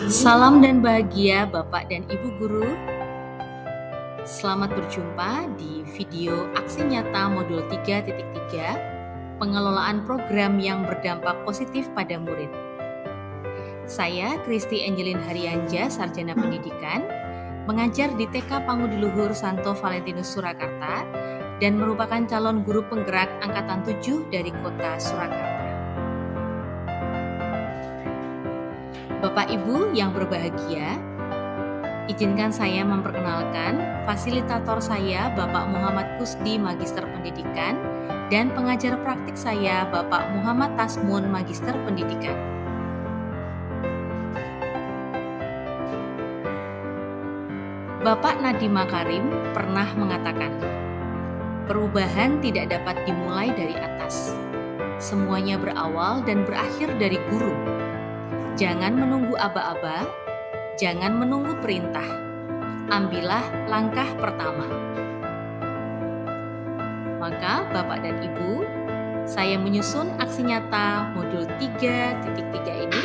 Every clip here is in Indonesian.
Salam dan bahagia Bapak dan Ibu Guru. Selamat berjumpa di video aksi nyata modul 3.3 pengelolaan program yang berdampak positif pada murid. Saya Kristi Angelin Haryanja, Sarjana Pendidikan, mengajar di TK Pangudiluhur Santo Valentinus Surakarta dan merupakan calon guru penggerak angkatan 7 dari kota Surakarta. Bapak Ibu yang berbahagia, izinkan saya memperkenalkan fasilitator saya Bapak Muhammad Kusdi Magister Pendidikan dan pengajar praktik saya Bapak Muhammad Tasmun Magister Pendidikan. Bapak Nadiem Makarim pernah mengatakan, perubahan tidak dapat dimulai dari atas. Semuanya berawal dan berakhir dari guru. Jangan menunggu aba-aba, jangan menunggu perintah. Ambillah langkah pertama. Maka Bapak dan Ibu, saya menyusun aksi nyata modul 3.3 ini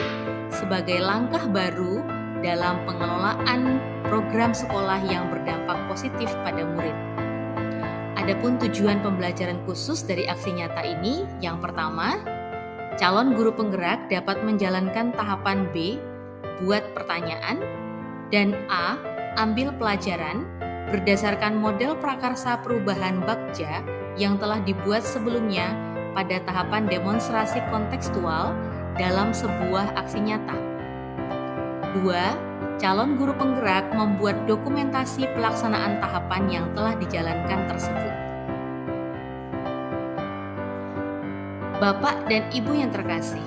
sebagai langkah baru dalam pengelolaan program sekolah yang berdampak positif pada murid. Adapun tujuan pembelajaran khusus dari aksi nyata ini, yang pertama, calon guru penggerak dapat menjalankan tahapan B, buat pertanyaan, dan A, ambil pelajaran berdasarkan model prakarsa perubahan Bagja yang telah dibuat sebelumnya pada tahapan demonstrasi kontekstual dalam sebuah aksi nyata. 2. Calon guru penggerak membuat dokumentasi pelaksanaan tahapan yang telah dijalankan tersebut. Bapak dan Ibu yang terkasih,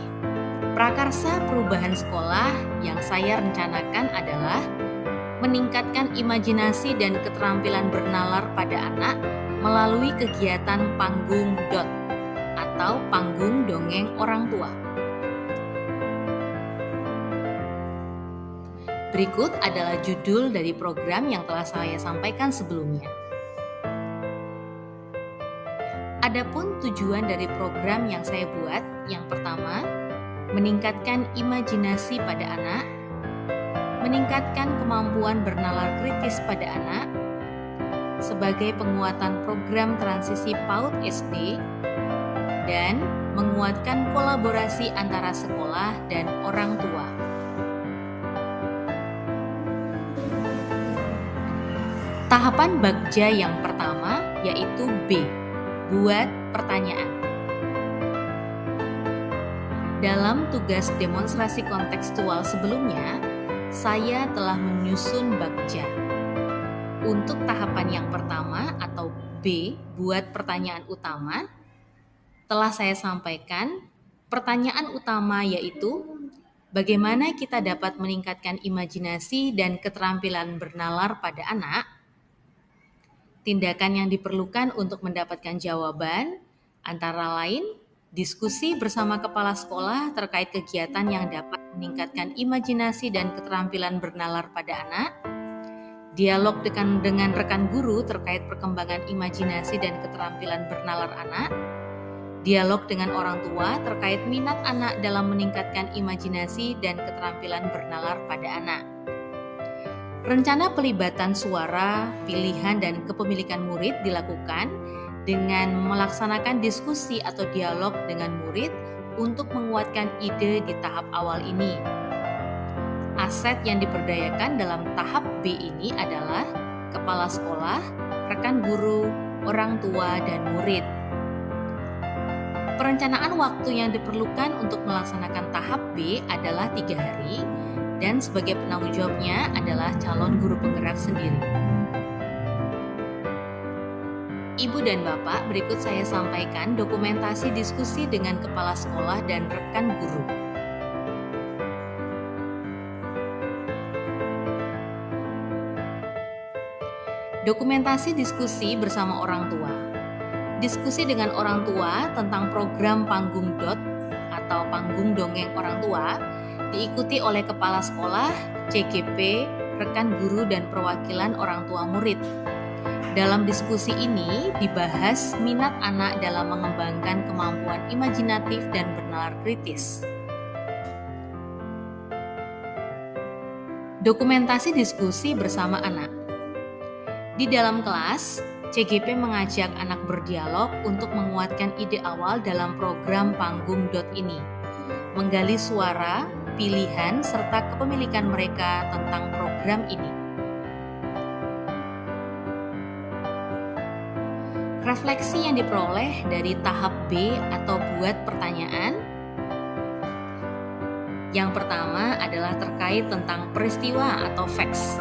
prakarsa perubahan sekolah yang saya rencanakan adalah meningkatkan imajinasi dan keterampilan bernalar pada anak melalui kegiatan panggung DOT atau panggung dongeng orang tua. Berikut adalah judul dari program yang telah saya sampaikan sebelumnya. Adapun tujuan dari program yang saya buat, yang pertama, meningkatkan imajinasi pada anak, meningkatkan kemampuan bernalar kritis pada anak, sebagai penguatan program transisi PAUD SD, dan menguatkan kolaborasi antara sekolah dan orang tua. Tahapan Bagja yang pertama yaitu B, buat pertanyaan. Dalam tugas demonstrasi kontekstual sebelumnya, saya telah menyusun Bagja. Untuk tahapan yang pertama atau B, buat pertanyaan utama, telah saya sampaikan pertanyaan utama yaitu bagaimana kita dapat meningkatkan imajinasi dan keterampilan bernalar pada anak. Tindakan yang diperlukan untuk mendapatkan jawaban antara lain diskusi bersama kepala sekolah terkait kegiatan yang dapat meningkatkan imajinasi dan keterampilan bernalar pada anak, dialog dengan rekan guru terkait perkembangan imajinasi dan keterampilan bernalar anak, dialog dengan orang tua terkait minat anak dalam meningkatkan imajinasi dan keterampilan bernalar pada anak. Rencana pelibatan suara, pilihan, dan kepemilikan murid dilakukan dengan melaksanakan diskusi atau dialog dengan murid untuk menguatkan ide di tahap awal ini. Aset yang diperdayakan dalam tahap B ini adalah kepala sekolah, rekan guru, orang tua, dan murid. Perencanaan waktu yang diperlukan untuk melaksanakan tahap B adalah 3 hari, dan sebagai penanggung jawabnya adalah calon guru penggerak sendiri. Ibu dan Bapak, berikut saya sampaikan dokumentasi diskusi dengan kepala sekolah dan rekan guru. Dokumentasi diskusi bersama orang tua. Diskusi dengan orang tua tentang program panggung DOT atau panggung dongeng orang tua diikuti oleh kepala sekolah, CGP, rekan guru, dan perwakilan orang tua murid. Dalam diskusi ini dibahas minat anak dalam mengembangkan kemampuan imajinatif dan bernalar kritis. Dokumentasi diskusi bersama anak. Di dalam kelas, CGP mengajak anak berdialog untuk menguatkan ide awal dalam program Panggung ini, menggali suara, pilihan, serta kepemilikan mereka tentang program ini. Refleksi yang diperoleh dari tahap B atau buat pertanyaan. Yang pertama adalah terkait tentang peristiwa atau facts.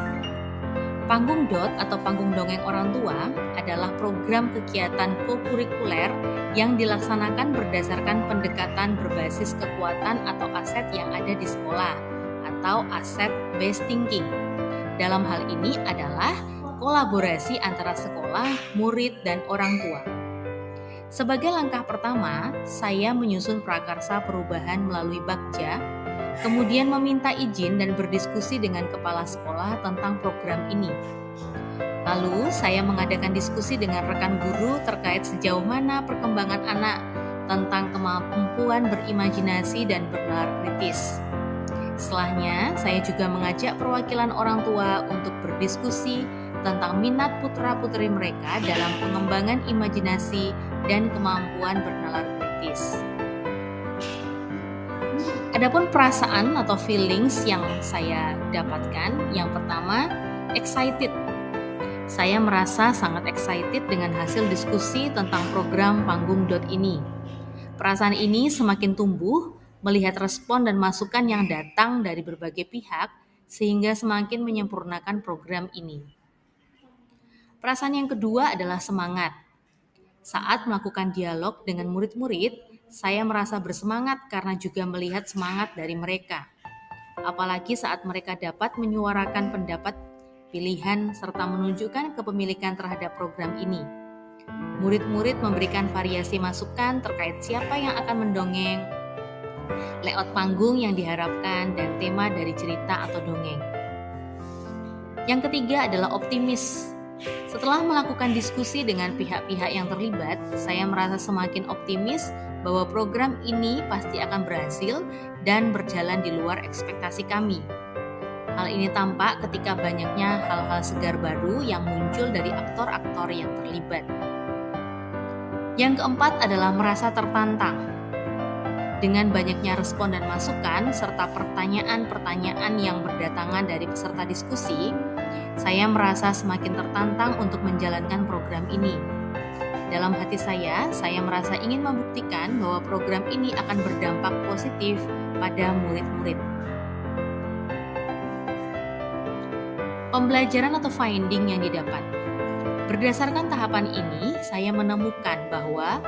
Panggung atau Panggung Dongeng Orang Tua adalah program kegiatan kokurikuler yang dilaksanakan berdasarkan pendekatan berbasis kekuatan atau aset yang ada di sekolah atau asset based thinking. Dalam hal ini adalah kolaborasi antara sekolah, murid, dan orang tua. Sebagai langkah pertama, saya menyusun prakarsa perubahan melalui Bagja, kemudian meminta izin dan berdiskusi dengan kepala sekolah tentang program ini. Lalu, saya mengadakan diskusi dengan rekan guru terkait sejauh mana perkembangan anak tentang kemampuan berimajinasi dan bernalar kritis. Setelahnya, saya juga mengajak perwakilan orang tua untuk berdiskusi tentang minat putra-putri mereka dalam pengembangan imajinasi dan kemampuan bernalar kritis. Adapun perasaan atau feelings yang saya dapatkan, yang pertama, excited. Saya merasa sangat excited dengan hasil diskusi tentang program Panggung ini. Perasaan ini semakin tumbuh melihat respon dan masukan yang datang dari berbagai pihak sehingga semakin menyempurnakan program ini. Perasaan yang kedua adalah semangat. Saat melakukan dialog dengan murid-murid, saya merasa bersemangat karena juga melihat semangat dari mereka. Apalagi saat mereka dapat menyuarakan pendapat, pilihan, serta menunjukkan kepemilikan terhadap program ini. Murid-murid memberikan variasi masukan terkait siapa yang akan mendongeng, layout panggung yang diharapkan, dan tema dari cerita atau dongeng. Yang ketiga adalah optimis. Setelah melakukan diskusi dengan pihak-pihak yang terlibat, saya merasa semakin optimis bahwa program ini pasti akan berhasil dan berjalan di luar ekspektasi kami. Hal ini tampak ketika banyaknya hal-hal segar baru yang muncul dari aktor-aktor yang terlibat. Yang keempat adalah merasa tertantang. Dengan banyaknya respon dan masukan, serta pertanyaan-pertanyaan yang berdatangan dari peserta diskusi, saya merasa semakin tertantang untuk menjalankan program ini. Dalam hati saya merasa ingin membuktikan bahwa program ini akan berdampak positif pada murid-murid. Pembelajaran atau finding yang didapat. Berdasarkan tahapan ini, saya menemukan bahwa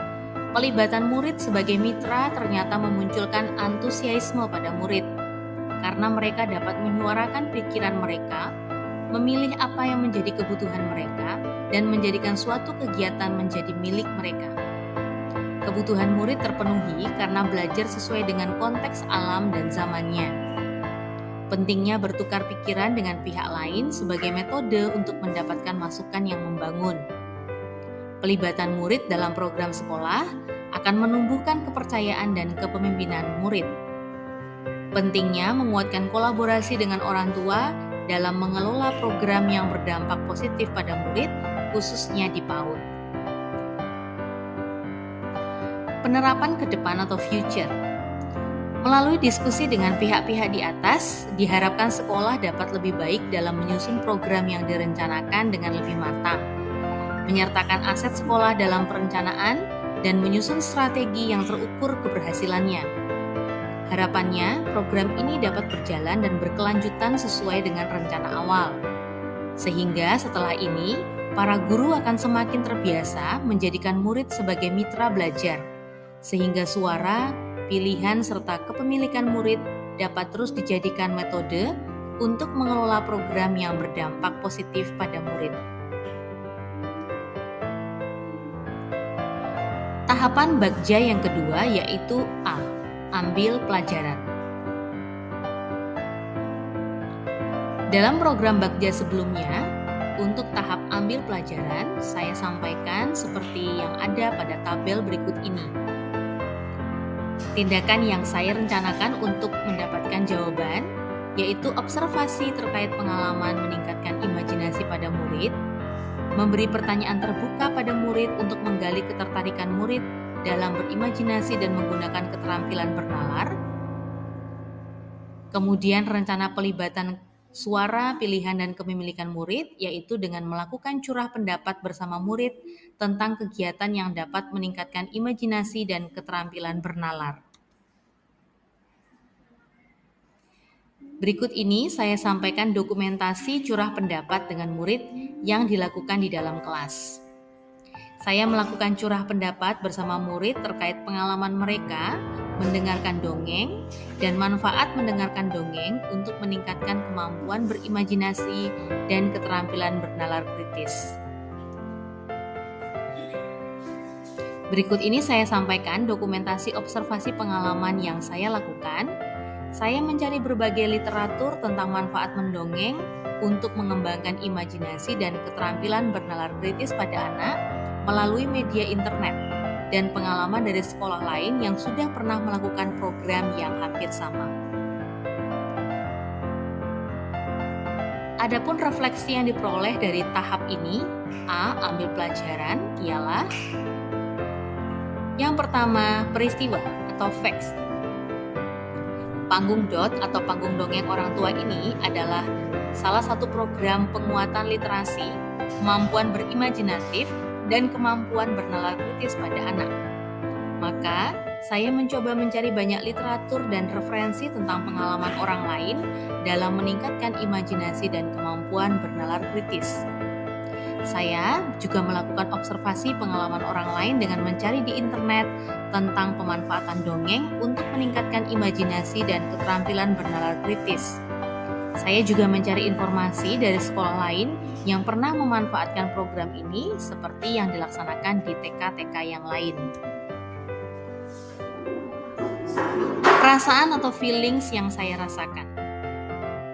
pelibatan murid sebagai mitra ternyata memunculkan antusiasme pada murid, karena mereka dapat menyuarakan pikiran mereka, memilih apa yang menjadi kebutuhan mereka, dan menjadikan suatu kegiatan menjadi milik mereka. Kebutuhan murid terpenuhi karena belajar sesuai dengan konteks alam dan zamannya. Pentingnya bertukar pikiran dengan pihak lain sebagai metode untuk mendapatkan masukan yang membangun. Pelibatan murid dalam program sekolah akan menumbuhkan kepercayaan dan kepemimpinan murid. Pentingnya menguatkan kolaborasi dengan orang tua dalam mengelola program yang berdampak positif pada murid, khususnya di PAUD. Penerapan ke depan atau future. Melalui diskusi dengan pihak-pihak di atas, diharapkan sekolah dapat lebih baik dalam menyusun program yang direncanakan dengan lebih matang, menyertakan aset sekolah dalam perencanaan, dan menyusun strategi yang terukur keberhasilannya. Harapannya, program ini dapat berjalan dan berkelanjutan sesuai dengan rencana awal. Sehingga setelah ini, para guru akan semakin terbiasa menjadikan murid sebagai mitra belajar, sehingga suara, pilihan, serta kepemilikan murid dapat terus dijadikan metode untuk mengelola program yang berdampak positif pada murid. Tahapan Bagja yang kedua yaitu A. Ambil pelajaran. Dalam program Bagja sebelumnya, untuk tahap ambil pelajaran, saya sampaikan seperti yang ada pada tabel berikut ini. Tindakan yang saya rencanakan untuk mendapatkan jawaban. yaitu observasi terkait pengalaman meningkatkan imajinasi pada murid, memberi pertanyaan terbuka pada murid untuk menggali ketertarikan murid dalam berimajinasi dan menggunakan keterampilan bernalar, kemudian rencana pelibatan suara, pilihan, dan kepemilikan murid, yaitu dengan melakukan curah pendapat bersama murid tentang kegiatan yang dapat meningkatkan imajinasi dan keterampilan bernalar. Berikut ini saya sampaikan dokumentasi curah pendapat dengan murid yang dilakukan di dalam kelas. Saya melakukan curah pendapat bersama murid terkait pengalaman mereka mendengarkan dongeng dan manfaat mendengarkan dongeng untuk meningkatkan kemampuan berimajinasi dan keterampilan bernalar kritis. Berikut ini saya sampaikan dokumentasi observasi pengalaman yang saya lakukan. Saya mencari berbagai literatur tentang manfaat mendongeng untuk mengembangkan imajinasi dan keterampilan bernalar kritis pada anak melalui media internet dan pengalaman dari sekolah lain yang sudah pernah melakukan program yang hampir sama. Adapun refleksi yang diperoleh dari tahap ini, ambil pelajaran, ialah yang pertama, peristiwa atau facts. Panggung Dot atau Panggung Dongeng Orang Tua ini adalah salah satu program penguatan literasi, kemampuan berimajinatif, dan kemampuan bernalar kritis pada anak. Maka, saya mencoba mencari banyak literatur dan referensi tentang pengalaman orang lain dalam meningkatkan imajinasi dan kemampuan bernalar kritis. Saya juga melakukan observasi pengalaman orang lain dengan mencari di internet tentang pemanfaatan dongeng untuk meningkatkan imajinasi dan keterampilan bernalar kritis. Saya juga mencari informasi dari sekolah lain yang pernah memanfaatkan program ini seperti yang dilaksanakan di TK-TK yang lain. Perasaan atau feelings yang saya rasakan.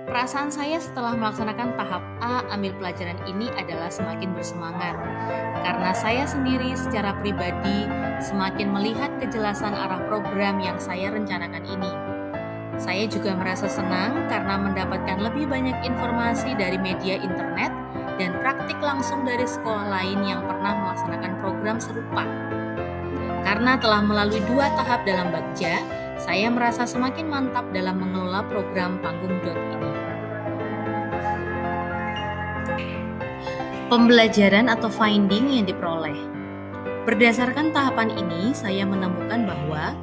Perasaan saya setelah melaksanakan tahap ambil pelajaran ini adalah semakin bersemangat karena saya sendiri secara pribadi semakin melihat kejelasan arah program yang saya rencanakan ini. Saya juga merasa senang karena mendapatkan lebih banyak informasi dari media internet dan praktik langsung dari sekolah lain yang pernah melaksanakan program serupa. Karena telah melalui 2 tahap dalam Bagja, saya merasa semakin mantap dalam mengelola program Panggung Dot ini. Pembelajaran atau finding yang diperoleh. Berdasarkan tahapan ini, saya menemukan bahwa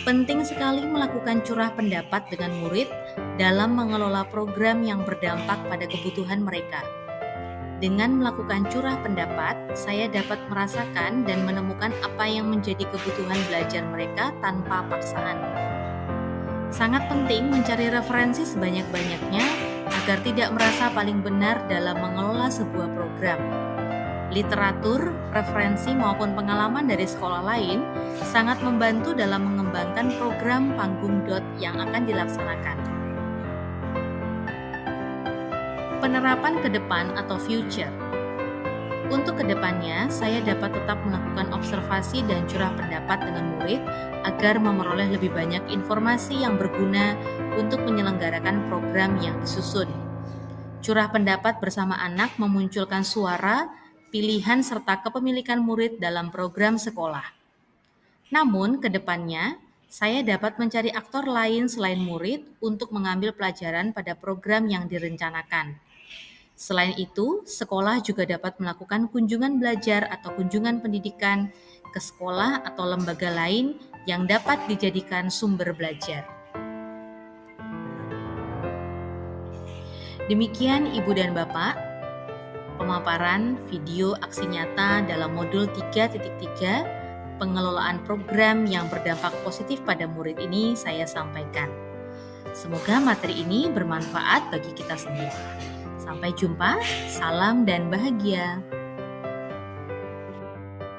penting sekali melakukan curah pendapat dengan murid dalam mengelola program yang berdampak pada kebutuhan mereka. Dengan melakukan curah pendapat, saya dapat merasakan dan menemukan apa yang menjadi kebutuhan belajar mereka tanpa paksaan. Sangat penting mencari referensi sebanyak-banyaknya agar tidak merasa paling benar dalam mengelola sebuah program. Literatur, referensi maupun pengalaman dari sekolah lain sangat membantu dalam mengembangkan program Panggung Dot yang akan dilaksanakan. Penerapan ke depan atau future. Untuk kedepannya, saya dapat tetap melakukan observasi dan curah pendapat dengan murid agar memperoleh lebih banyak informasi yang berguna untuk menyelenggarakan program yang disusun. Curah pendapat bersama anak memunculkan suara, pilihan, serta kepemilikan murid dalam program sekolah. Namun, kedepannya, saya dapat mencari aktor lain selain murid untuk mengambil pelajaran pada program yang direncanakan. Selain itu, sekolah juga dapat melakukan kunjungan belajar atau kunjungan pendidikan ke sekolah atau lembaga lain yang dapat dijadikan sumber belajar. Demikian Ibu dan Bapak, pemaparan video aksi nyata dalam modul 3.3 pengelolaan program yang berdampak positif pada murid ini saya sampaikan. Semoga materi ini bermanfaat bagi kita semua. Sampai jumpa, salam dan bahagia.